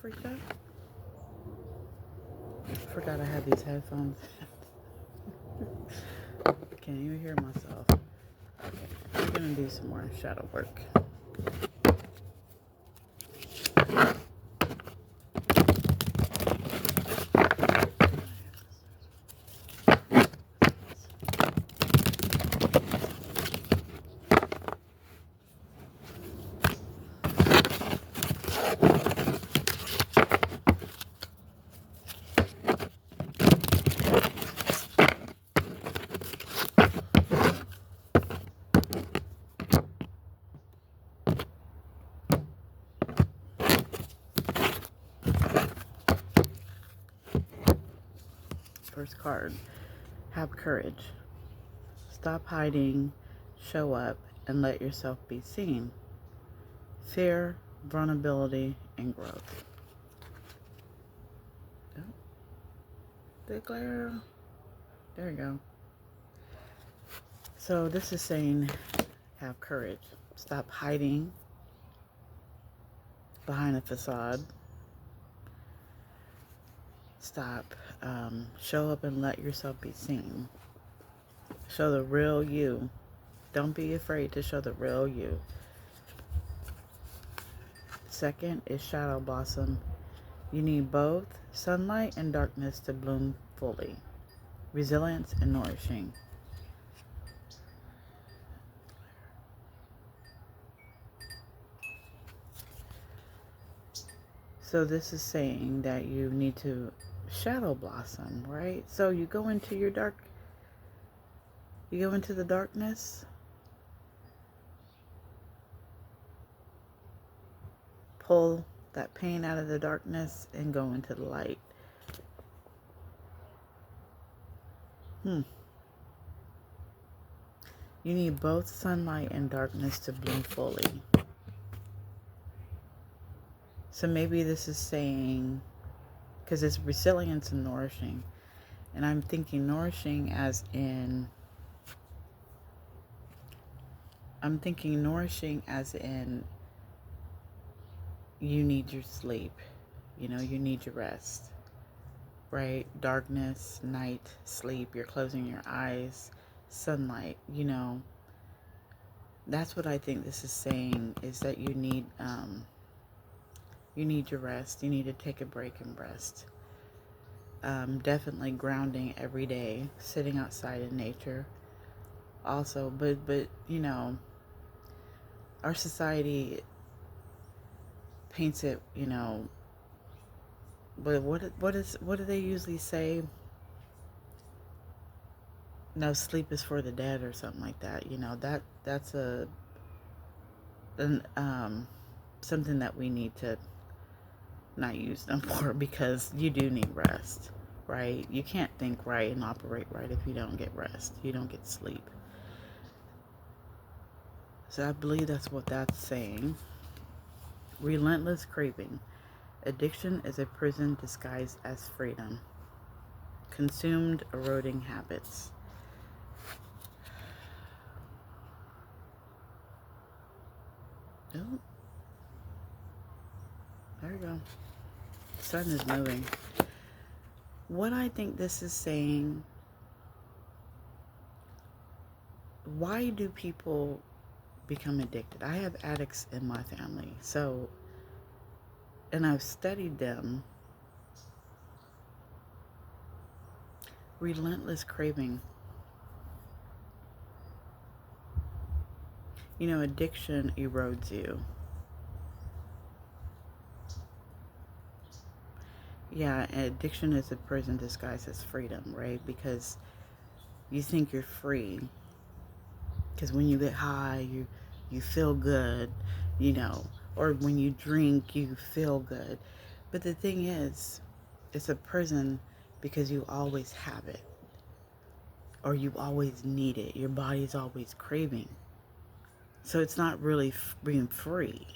freaked out? I forgot I had these headphones. Can't even hear myself. Okay, we're gonna do some more shadow work. First card, have courage. Stop hiding, show up, and let yourself be seen. Fear, vulnerability, and growth. Oh, declare. There you go. So this is saying have courage. Stop hiding behind a facade. Stop. Show up and let yourself be seen. Show the real you. Don't be afraid to show the real you. Second is shadow blossom. You need both sunlight and darkness to bloom fully. Resilience and nourishing. So this is saying that you need to shadow blossom, right? So you go into your you go into the darkness, pull that pain out of the darkness and go into the light. You need both sunlight and darkness to bloom fully. So maybe this is saying, because it's resilience and nourishing, and I'm thinking nourishing as in, you need your sleep, you need your rest, right? Darkness, night, sleep, you're closing your eyes, sunlight, that's what I think this is saying, is that you need your rest. You need to take a break and rest. Definitely grounding every day, sitting outside in nature also, but our society paints it, but what do they usually say? No, sleep is for the dead or something like that. That's something that we need to not use them for, because you do need rest, right? You can't think right and operate right if you don't get rest. You don't get sleep. So I believe that's what that's saying. Relentless craving. Addiction is a prison disguised as freedom. Consumed, eroding habits. Oh, there you go. The sun is moving. What I think this is saying, why do people become addicted? I have addicts in my family, and I've studied them. Relentless craving. Addiction erodes you. Yeah, addiction is a prison disguised as freedom, right? Because you think you're free. Because when you get high, you feel good, or when you drink, you feel good. But the thing is, it's a prison because you always have it, or you always need it. Your body's always craving. So it's not really being free.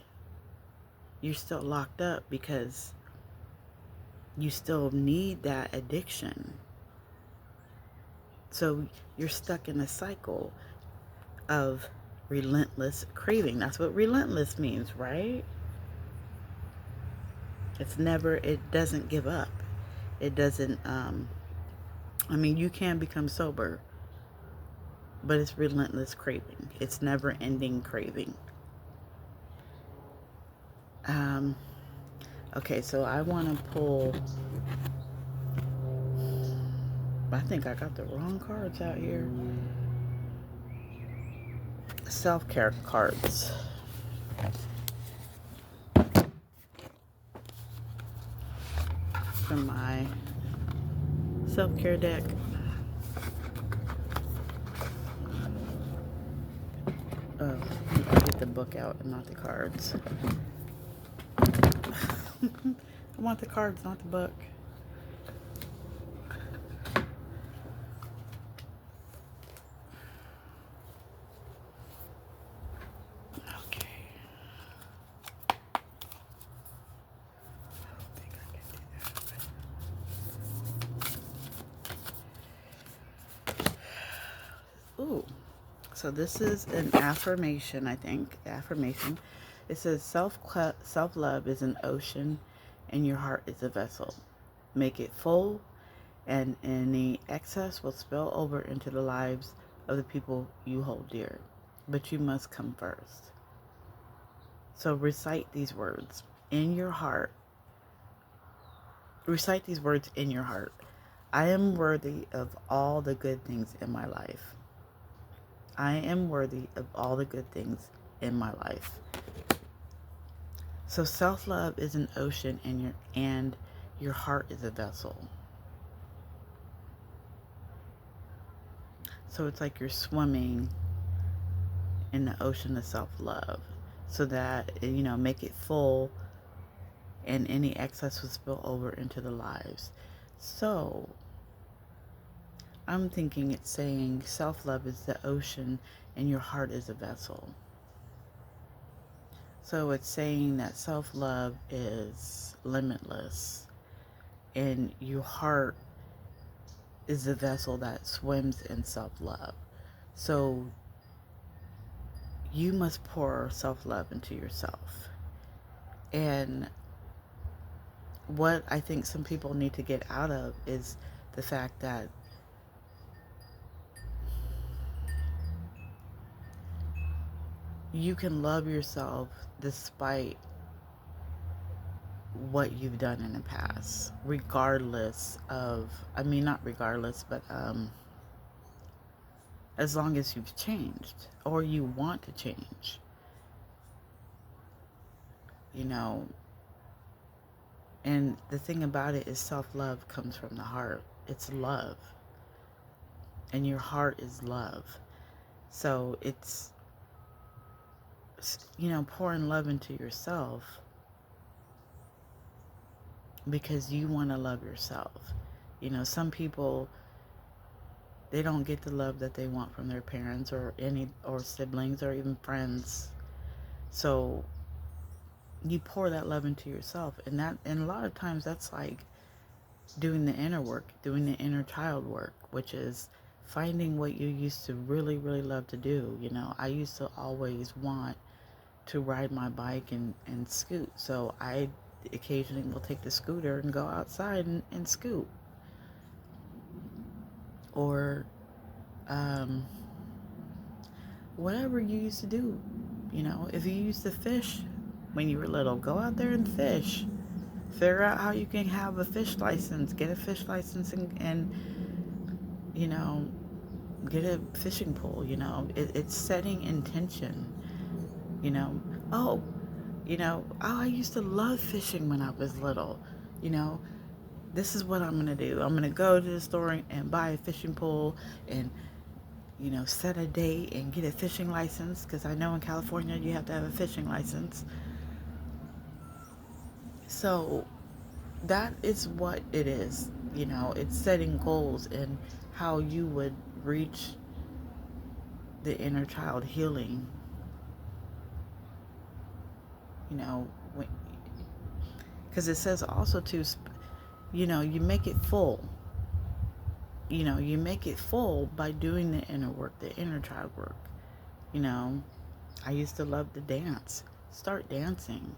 You're still locked up because you still need that addiction. So you're stuck in a cycle of relentless craving. That's what relentless means, right? It's never, it doesn't give up. It doesn't, I mean, you can become sober, but it's relentless craving. It's never ending craving. Um, okay, so I want to pull, I think I got the wrong cards out here. Self-care cards from my self-care deck. Oh, I get the book out and not the cards. I want the cards, not the book. Okay. I don't think I can do that. Ooh. So this is an affirmation, I think. Affirmation. It says self-love is an ocean and your heart is a vessel. Make it full and any excess will spill over into the lives of the people you hold dear. But you must come first. So recite these words in your heart. Recite these words in your heart. I am worthy of all the good things in my life. I am worthy of all the good things in my life. So self-love is an ocean and your heart is a vessel. So it's like you're swimming in the ocean of self-love, so that, make it full and any excess will spill over into the lives. So I'm thinking it's saying self-love is the ocean and your heart is a vessel. So it's saying that self-love is limitless and your heart is the vessel that swims in self-love. So you must pour self-love into yourself. And what I think some people need to get out of is the fact that you can love yourself despite what you've done in the past, regardless of, I mean, not regardless, but as long as you've changed or you want to change, you know. And the thing about it is self-love comes from the heart. It's love. And your heart is love. So it's, pouring love into yourself because you want to love yourself. Some people, they don't get the love that they want from their parents or siblings or even friends. So you pour that love into yourself, and a lot of times that's like doing the inner work, doing the inner child work, which is finding what you used to really, really love to do. I used to always want to ride my bike and scoot. So I occasionally will take the scooter and go outside and scoot. Or whatever you used to do. If you used to fish when you were little, go out there and fish. Figure out how you can have a fish license. Get a fish license and get a fishing pole. It's setting intention. You know, oh, I used to love fishing when I was little. You know, this is what I'm going to do. I'm going to go to the store and buy a fishing pole and, set a date and get a fishing license, because I know in California you have to have a fishing license. So that is what it is. It's setting goals and how you would reach the inner child healing. Because it says also to, you make it full. You make it full by doing the inner work, the inner child work. I used to love to dance. Start dancing.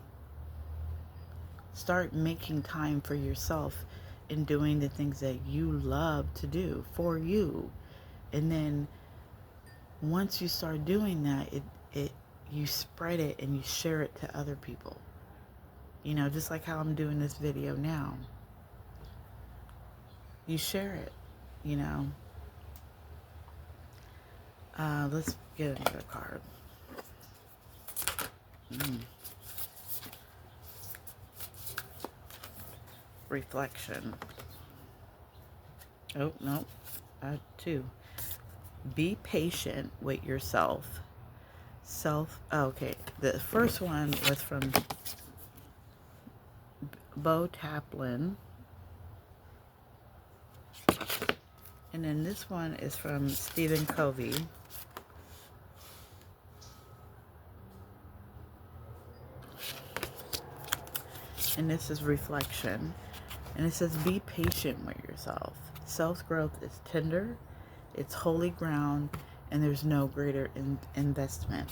Start making time for yourself and doing the things that you love to do for you. And then once you start doing that, it you spread it and you share it to other people. You know, just like how I'm doing this video now. You share it, you know. Let's get another card. Mm. Reflection. Oh, no. Two. Be patient with yourself. Okay. The first one was from Bo Taplin. And then this one is from Stephen Covey. And this is reflection. And it says, be patient with yourself. Self-growth is tender, it's holy ground, and there's no greater investment.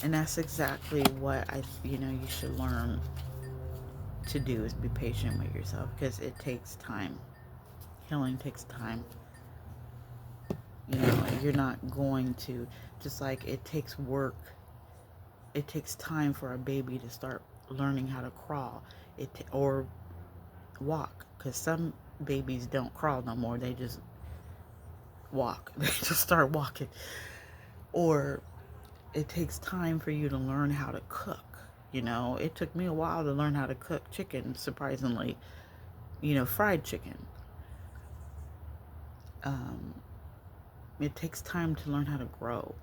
And that's exactly what you should learn to do, is be patient with yourself, because it takes time. Healing takes time. You know, you're not going to, just like it takes work, it takes time for a baby to start learning how to crawl or walk, because some babies don't crawl no more, they just walk. They just start walking. Or it takes time for you to learn how to cook. You know, it took me a while to learn how to cook chicken, surprisingly, fried chicken. It takes time to learn how to grow,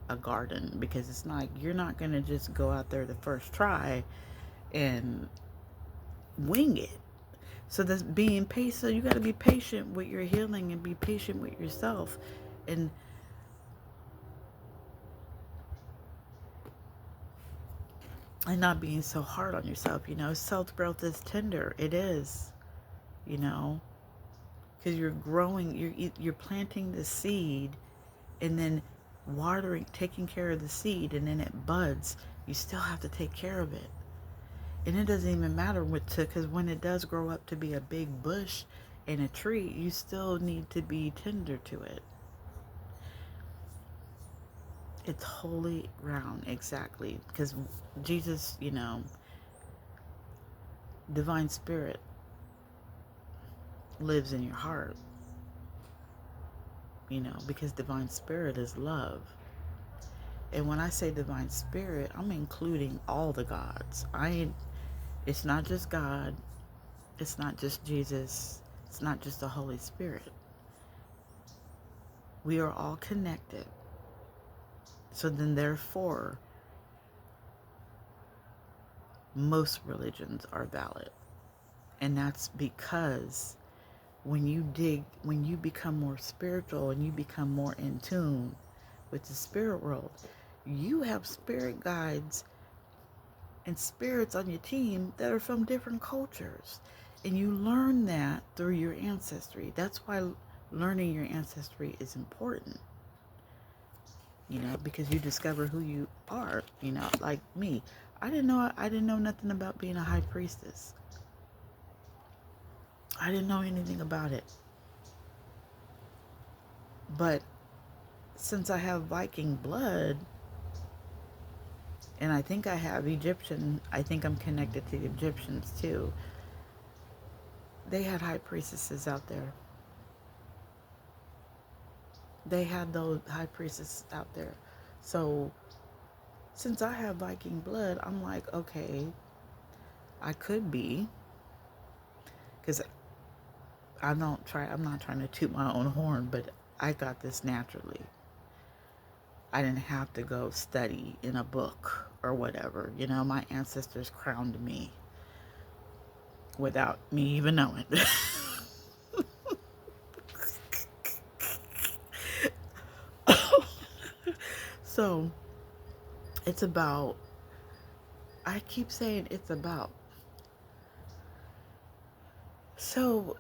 a garden, because it's not, you're not going to just go out there the first try and wing it. So that's being patient. So you got to be patient with your healing and be patient with yourself, and not being so hard on yourself. Self-growth is tender. It is, because you're growing, you're planting the seed, and then watering, taking care of the seed, and then it buds. You still have to take care of it. And it doesn't even matter because when it does grow up to be a big bush and a tree, you still need to be tender to it. It's holy ground, exactly. Because Jesus, divine spirit lives in your heart. Because divine spirit is love. And when I say divine spirit, I'm including all the gods. It's not just God. It's not just Jesus. It's not just the Holy Spirit. We are all connected. So then, therefore, most religions are valid. And that's because when you become more spiritual and you become more in tune with the spirit world, you have spirit guides and spirits on your team that are from different cultures. And you learn that through your ancestry. That's why learning your ancestry is important. Because you discover who you are. Like me. I didn't know nothing about being a high priestess. I didn't know anything about it. But since I have Viking blood, and I think I have Egyptian, I think I'm connected to the Egyptians too. They had high priestesses out there. They had those high priestesses out there. So since I have Viking blood, I'm like, okay, I could be, because I'm not trying to toot my own horn, but I got this naturally. I didn't have to go study in a book or whatever. My ancestors crowned me without me even knowing. So it's about, I keep saying it's about. So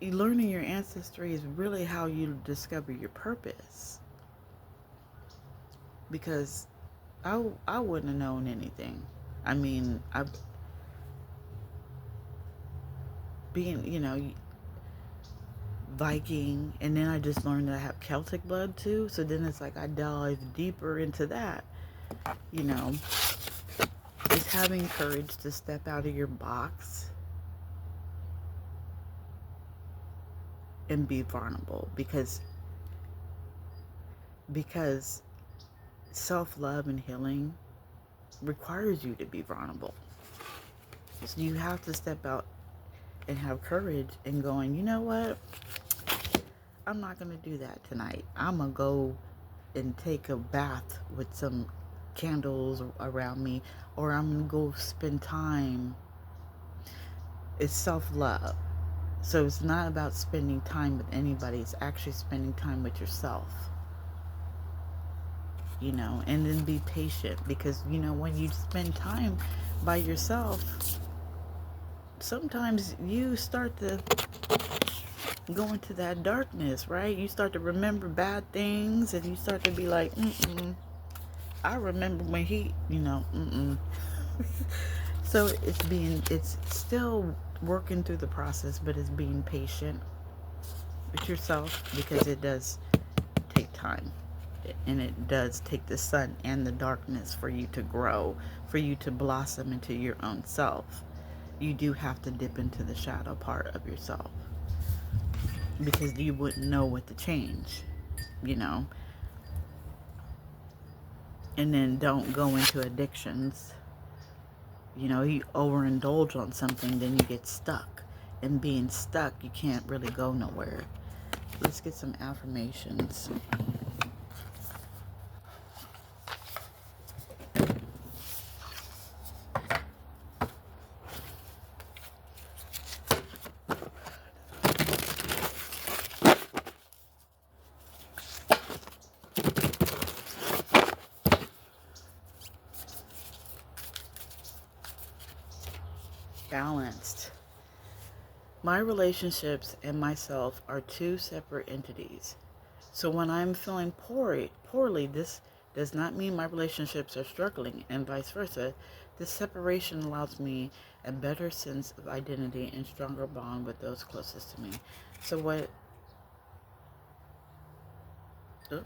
learning your ancestry is really how you discover your purpose. Because I wouldn't have known anything. I mean, being, Viking, and then I just learned that I have Celtic blood too. So then it's like I dive deeper into that, you know, just having courage to step out of your box and be vulnerable because self-love and healing requires you to be vulnerable. So you have to step out and have courage and going, you know what? I'm not going to do that tonight. I'm going to go and take a bath with some candles around me, or I'm going to go spend time. It's self-love. So it's not about spending time with anybody. It's actually spending time with yourself. And then be patient, because, when you spend time by yourself, sometimes you start to go into that darkness, right? You start to remember bad things, and you start to be like, I remember when he, So it's still working through the process, but it's being patient with yourself, because it does take time. And it does take the sun and the darkness for you to grow, for you to blossom into your own self. You do have to dip into the shadow part of yourself, because you wouldn't know what to change, you know. And then don't go into addictions. You overindulge on something, then you get stuck. And being stuck, you can't really go nowhere. Let's get some affirmations. Balanced. My relationships and myself are two separate entities. So when I'm feeling poorly, this does not mean my relationships are struggling, and vice versa. This separation allows me a better sense of identity and stronger bond with those closest to me. So what... Oh.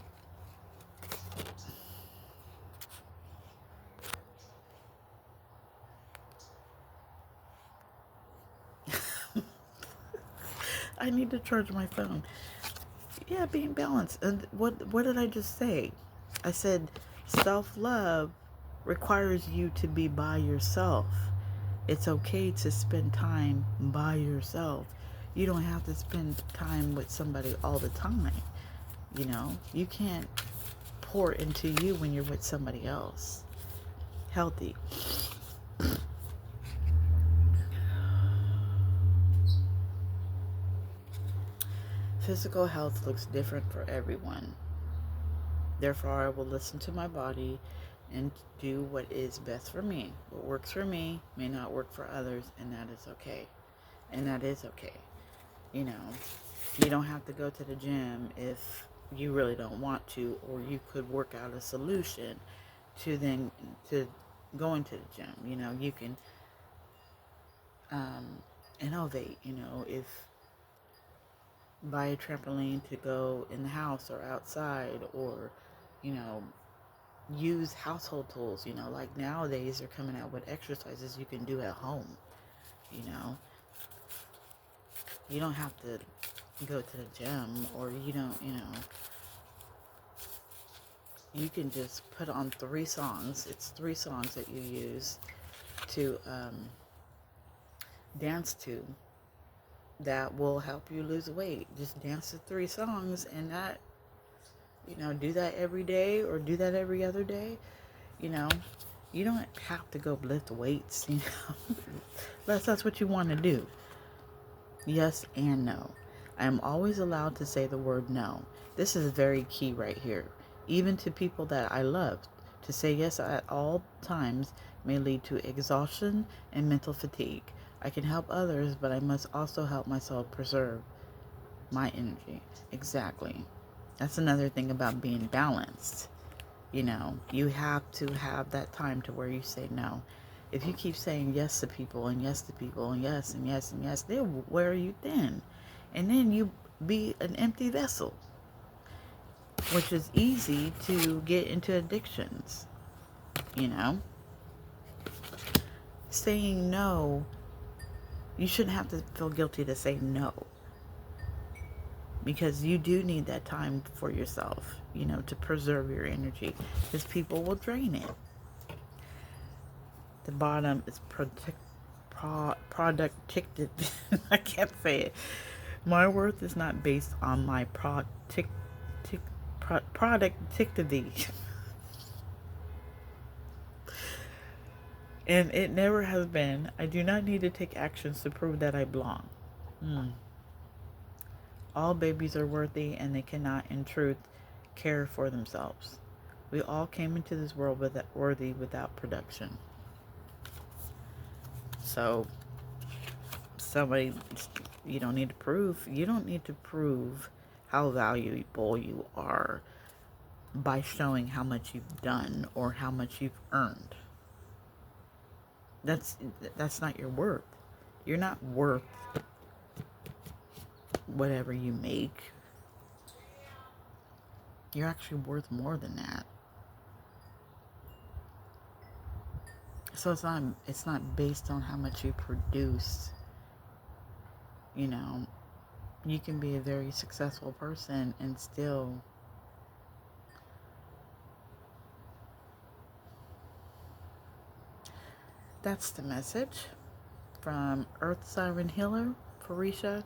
I need to charge my phone. Yeah, being balanced. And what did I just say? I said self-love requires you to be by yourself. It's okay to spend time by yourself. You don't have to spend time with somebody all the time. You can't pour into you when you're with somebody else. Healthy. Physical health looks different for everyone. Therefore, I will listen to my body and do what is best for me. What works for me may not work for others, and that is okay. And that is okay. You don't have to go to the gym if you really don't want to, or you could work out a solution to going to the gym. You can innovate, if buy a trampoline to go in the house or outside, or, use household tools, like nowadays they're coming out with exercises you can do at home. You don't have to go to the gym, or you can just put on 3 songs. It's 3 songs that you use to dance to that will help you lose weight. Just dance to 3 songs, and that, do that every day, or do that every other day. You don't have to go lift weights, unless that's what you want to do. Yes and no. I am always allowed to say the word no. This is very key right here. Even to people that I love, to say yes at all times may lead to exhaustion and mental fatigue. I can help others, but I must also help myself preserve my energy. Exactly. That's another thing about being balanced. You have to have that time to where you say no. If you keep saying yes to people and yes to people and yes and yes and yes, they'll wear you thin. And then you be an empty vessel, which is easy to get into addictions, you know? Saying no, you shouldn't have to feel guilty to say no. Because you do need that time for yourself, you know, to preserve your energy. Because people will drain it. The bottom is productivity. I can't say it. My worth is not based on my productivity. And it never has been. I do not need to take actions to prove that I belong. All babies are worthy, and they cannot, in truth, care for themselves. We all came into this world worthy without production. So, somebody, you don't need to prove. You don't need to prove how valuable you are by showing how much you've done or how much you've earned. That's not your worth. You're not worth whatever you make. You're actually worth more than that. So it's not based on how much you produce. You know, you can be a very successful person and still that's the message from Earth Siren Healer, Farisha.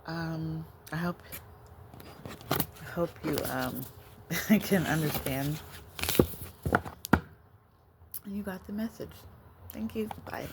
I hope you can understand. You got the message. Thank you. Bye.